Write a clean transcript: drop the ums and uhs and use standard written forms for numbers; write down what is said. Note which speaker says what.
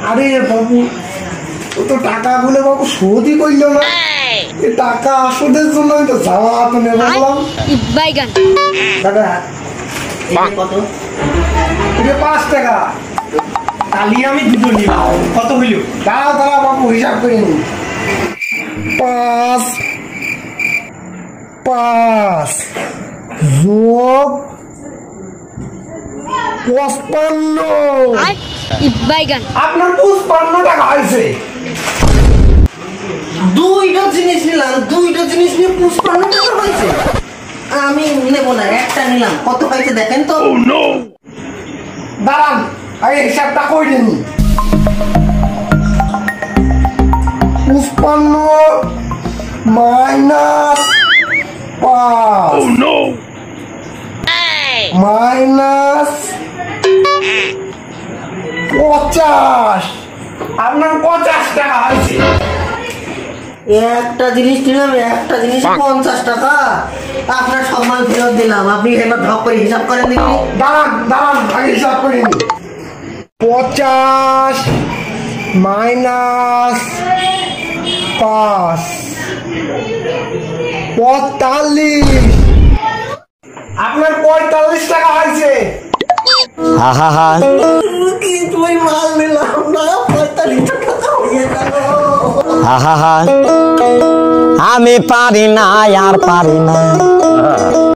Speaker 1: আরে বাবু ও তো টাকাগুলো বাবু শোধই করল না। এই টাকা আসদের জন্য আমি তো যাওয়া তো নেব বললাম। দাদা কত? 5 টাকা। কালি আমি দুটো নিলাম। কত হইল? দাঁড়াও দাঁড়াও বাবু হিসাব করে নি। 5 যোগ 55। আপনার 55 টাকা হয়েছে।
Speaker 2: দুইটা জিনিস নিলাম, দুইটা জিনিস নিয়ে 55 টাকা হয়েছে। আমি নেবো না, একটা নিলাম। কত হয়েছে দেখেন তো।
Speaker 1: দাঁড়ান আগে হিসাবটা করে নি। 55 মাইনাস 5 মাইনাস 50। আপনার 50 টাকা হয়েছে।
Speaker 2: একটা জিনিস নিলাম, একটা জিনিস 50 টাকা। আপনার সম্মান ফেরত দিলাম। আপনি এবার ঢক করে হিসাব করেন দেখি।
Speaker 1: দাঁড়ান দাঁড়ান আগে হিসাব করে নি। 50 মাইনাস 5 45। আপনার 45 টাকা হয়েছে।
Speaker 2: কিন্তু ওই মাল নিলাম না, 45 টাকা হয়ে গেল।
Speaker 3: আমি পারি না আর পারি না।